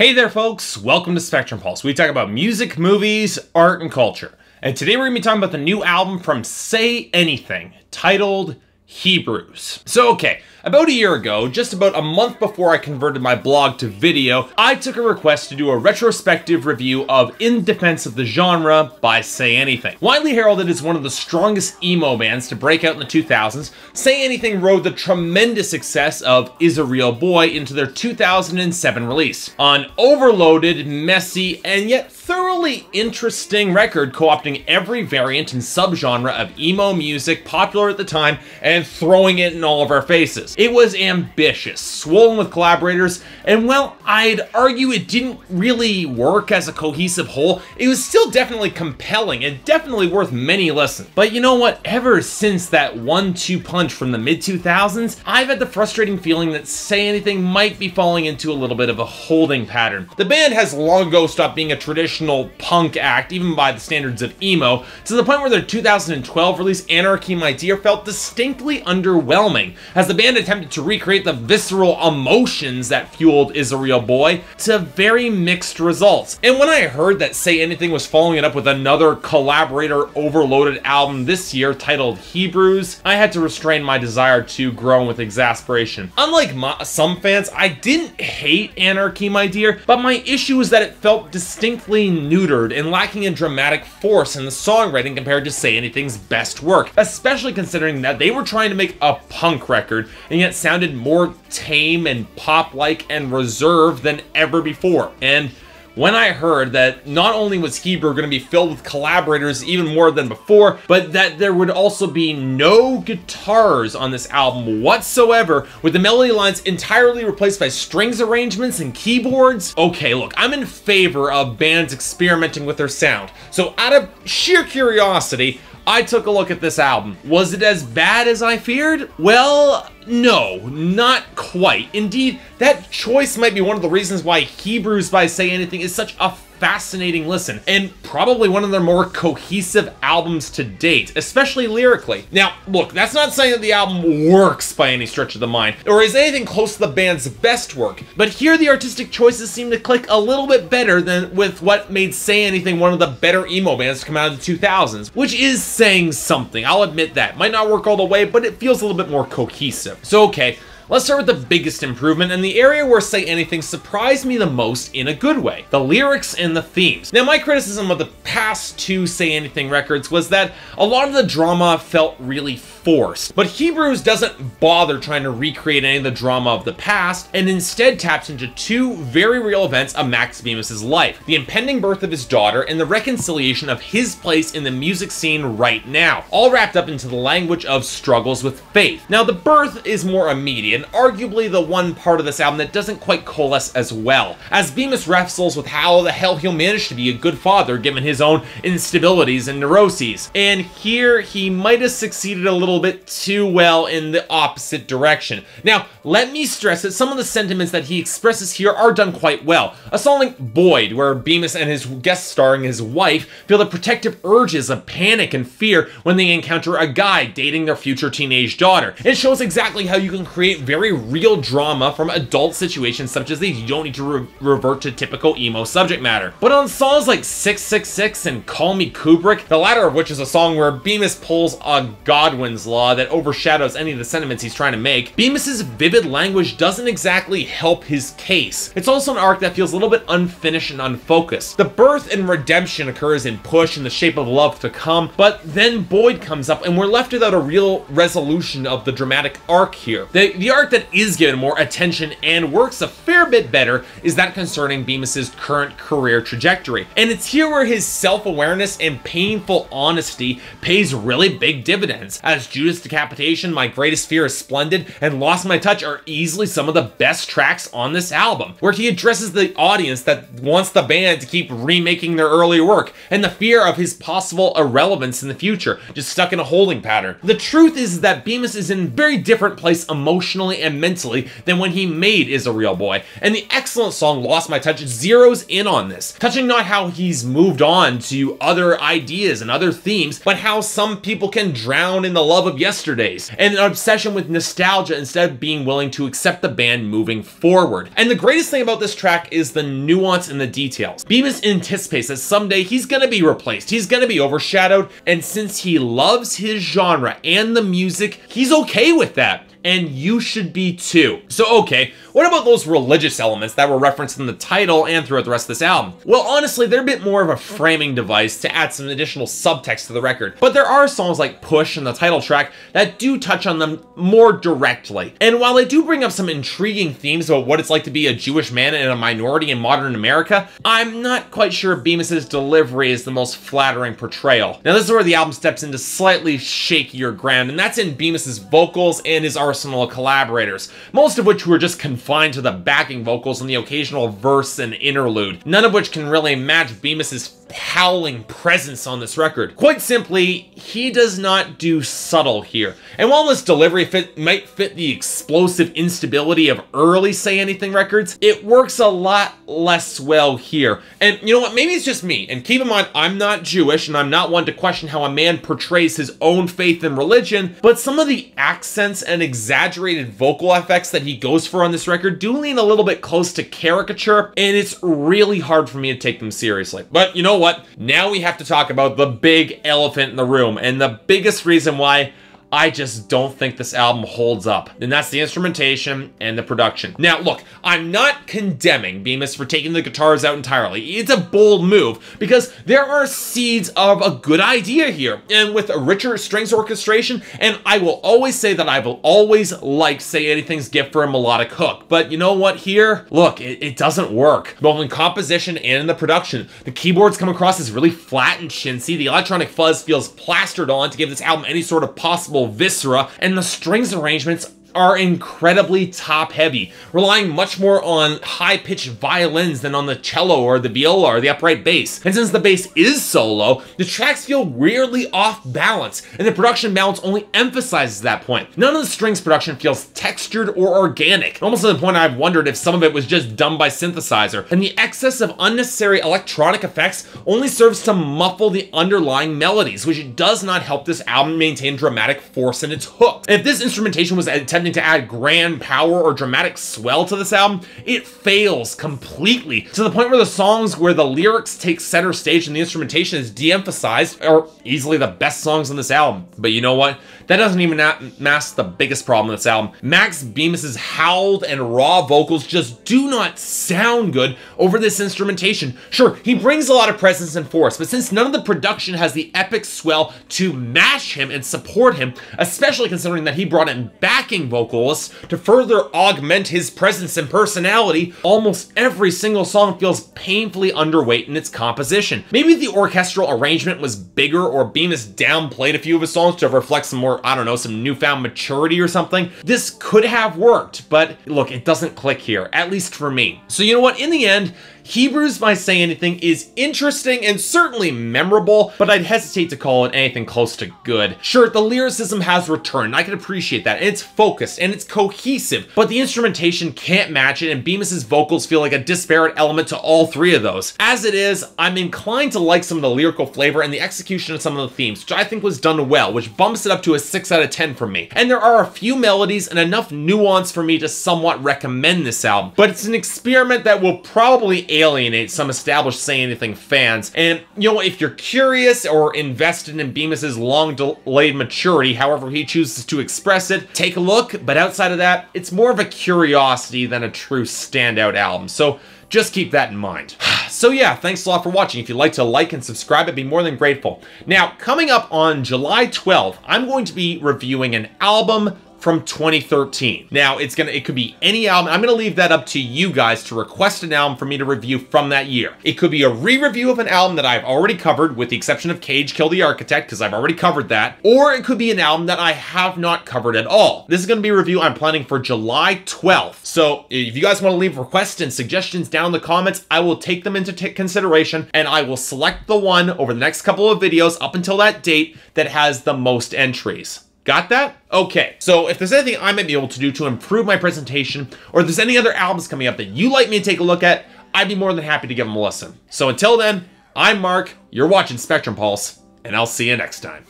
Hey there folks, welcome to Spectrum Pulse. We talk about music, movies, art, and culture. And today we're going to be talking about the new album from Say Anything, titled Hebrews. So okay, about a year ago, just about a month before I converted my blog to video, I took a request to do a retrospective review of In Defense of the Genre by Say Anything. Widely heralded as one of the strongest emo bands to break out in the 2000s, Say Anything rode the tremendous success of Is a Real Boy into their 2007 release. An overloaded, messy, and yet thoroughly interesting record co-opting every variant and subgenre of emo music popular at the time and throwing it in all of our faces. It was ambitious, swollen with collaborators, and while I'd argue it didn't really work as a cohesive whole, it was still definitely compelling and definitely worth many listens. But you know what? Ever since that 1-2 punch from the mid-2000s, I've had the frustrating feeling that Say Anything might be falling into a little bit of a holding pattern. The band has long ago stopped being a traditional punk act, even by the standards of emo, to the point where their 2012 release Anarchy My Dear felt distinctly underwhelming, as the band attempted to recreate the visceral emotions that fueled Is a Real Boy to very mixed results. And when I heard that Say Anything was following it up with another collaborator overloaded album this year titled Hebrews, I had to restrain my desire to groan with exasperation. Unlike some fans, I didn't hate Anarchy My Dear, but my issue was that it felt distinctly neutered and lacking in dramatic force in the songwriting compared to Say Anything's best work, especially considering that they were trying to make a punk record and yet sounded more tame and pop-like and reserved than ever before. And when I heard that not only was Hebrew going to be filled with collaborators even more than before, but that there would also be no guitars on this album whatsoever, with the melody lines entirely replaced by strings arrangements and keyboards. Okay, look, I'm in favor of bands experimenting with their sound, so out of sheer curiosity, I took a look at this album. Was it as bad as I feared? Well, no, not quite. Indeed, that choice might be one of the reasons why Hebrews by Say Anything is such a fascinating listen, and probably one of their more cohesive albums to date, especially lyrically. Now, look, that's not saying that the album works by any stretch of the mind, or is anything close to the band's best work, but here the artistic choices seem to click a little bit better than with what made Say Anything one of the better emo bands to come out of the 2000s, which is saying something, I'll admit that. Might not work all the way, but it feels a little bit more cohesive. So okay, let's start with the biggest improvement and the area where Say Anything surprised me the most in a good way: the lyrics and the themes. Now, my criticism of the past two Say Anything records was that a lot of the drama felt really forced, but Hebrews doesn't bother trying to recreate any of the drama of the past, and instead taps into two very real events of Max Bemis' life: the impending birth of his daughter and the reconciliation of his place in the music scene right now, all wrapped up into the language of struggles with faith. Now, the birth is more immediate, and arguably the one part of this album that doesn't quite coalesce as well, as Bemis wrestles with how the hell he'll manage to be a good father given his own instabilities and neuroses. And here he might have succeeded a little bit too well in the opposite direction. Now, let me stress that some of the sentiments that he expresses here are done quite well. A song like Boyd, where Bemis and his guest starring his wife feel the protective urges of panic and fear when they encounter a guy dating their future teenage daughter. It shows exactly how you can create very real drama from adult situations such as these. You don't need to revert to typical emo subject matter. But on songs like 666 and Call Me Kubrick, the latter of which is a song where Bemis pulls a Godwin's Law that overshadows any of the sentiments he's trying to make, Bemis's vivid language doesn't exactly help his case. It's also an arc that feels a little bit unfinished and unfocused. The birth and redemption occurs in Push and The Shape of Love to Come, but then Boyd comes up and we're left without a real resolution of the dramatic arc here. The arc that is given more attention and works a fair bit better is that concerning Bemis's current career trajectory. And it's here where his self-awareness and painful honesty pays really big dividends, as Judas Decapitation, My Greatest Fear is Splendid, and Lost My Touch are easily some of the best tracks on this album, where he addresses the audience that wants the band to keep remaking their earlier work, and the fear of his possible irrelevance in the future, just stuck in a holding pattern. The truth is that Bemis is in a very different place emotionally and mentally than when he made Is a Real Boy, and the excellent song Lost My Touch zeroes in on this, touching not how he's moved on to other ideas and other themes, but how some people can drown in the love love of yesterdays, and an obsession with nostalgia instead of being willing to accept the band moving forward. And the greatest thing about this track is the nuance and the details. Bemis anticipates that someday he's gonna be replaced, he's gonna be overshadowed, and since he loves his genre and the music, he's okay with that. And you should be too. So okay, what about those religious elements that were referenced in the title and throughout the rest of this album? Well, honestly, they're a bit more of a framing device to add some additional subtext to the record. But there are songs like Push and the title track that do touch on them more directly. And while they do bring up some intriguing themes about what it's like to be a Jewish man and a minority in modern America, I'm not quite sure Bemis's delivery is the most flattering portrayal. Now this is where the album steps into slightly shakier ground, and that's in Bemis's vocals and his arsenal of collaborators, most of which were just confined to the backing vocals and the occasional verse and interlude, none of which can really match Bemis's howling presence on this record. Quite simply, he does not do subtle here. And while this delivery might fit the explosive instability of early Say Anything records, it works a lot less well here. And you know what, maybe it's just me, and keep in mind, I'm not Jewish and I'm not one to question how a man portrays his own faith and religion, but some of the accents and exaggerated vocal effects that he goes for on this record do lean a little bit close to caricature, and it's really hard for me to take them seriously. But you know what? Now we have to talk about the big elephant in the room, and the biggest reason why I just don't think this album holds up, and that's the instrumentation and the production. Now look, I'm not condemning Bemis for taking the guitars out entirely. It's a bold move, because there are seeds of a good idea here, and with a richer strings orchestration, and I will always say that I will always like Say Anything's gift for a melodic hook, but you know what here? Look, it doesn't work, both in composition and in the production. The keyboards come across as really flat and chintzy, the electronic fuzz feels plastered on to give this album any sort of possible viscera, and the strings arrangements are incredibly top-heavy, relying much more on high-pitched violins than on the cello or the viola or the upright bass. And since the bass is so low, the tracks feel weirdly off-balance, and the production balance only emphasizes that point. None of the strings production feels textured or organic, almost to the point I've wondered if some of it was just done by synthesizer. And the excess of unnecessary electronic effects only serves to muffle the underlying melodies, which does not help this album maintain dramatic force in its hook. If this instrumentation was attempting to add grand power or dramatic swell to this album, it fails completely, to the point where the songs where the lyrics take center stage and the instrumentation is de-emphasized are easily the best songs on this album. But you know what? That doesn't even mask the biggest problem with this album. Max Bemis's howled and raw vocals just do not sound good over this instrumentation. Sure, he brings a lot of presence and force, but since none of the production has the epic swell to match him and support him, especially considering that he brought in backing vocalists to further augment his presence and personality, almost every single song feels painfully underweight in its composition. Maybe the orchestral arrangement was bigger, or Bemis downplayed a few of his songs to reflect some more, I don't know, some newfound maturity or something. This could have worked, but look, it doesn't click here, at least for me. So you know what, in the end, Hebrews by Say Anything is interesting and certainly memorable, but I'd hesitate to call it anything close to good. Sure, the lyricism has returned, I can appreciate that, and it's focused, and it's cohesive, but the instrumentation can't match it, and Bemis's vocals feel like a disparate element to all three of those. As it is, I'm inclined to like some of the lyrical flavor and the execution of some of the themes, which I think was done well, which bumps it up to a 6 out of 10 for me. And there are a few melodies and enough nuance for me to somewhat recommend this album, but it's an experiment that will probably alienate some established Say Anything fans. And you know, if you're curious or invested in Bemis's long delayed maturity, however he chooses to express it, take a look. But outside of that, it's more of a curiosity than a true standout album. So just keep that in mind. So yeah, thanks a lot for watching. If you'd like to like and subscribe, I'd be more than grateful. Now, coming up on July 12th, I'm going to be reviewing an album from 2013. Now, it could be any album. I'm gonna leave that up to you guys to request an album for me to review from that year. It could be a re-review of an album that I've already covered, with the exception of Cage Kill the Architect, because I've already covered that. Or it could be an album that I have not covered at all. This is gonna be a review I'm planning for July 12th. So if you guys wanna leave requests and suggestions down in the comments, I will take them into consideration, and I will select the one over the next couple of videos up until that date that has the most entries. Got that? Okay, so if there's anything I might be able to do to improve my presentation, or if there's any other albums coming up that you'd like me to take a look at, I'd be more than happy to give them a listen. So until then, I'm Mark, you're watching Spectrum Pulse, and I'll see you next time.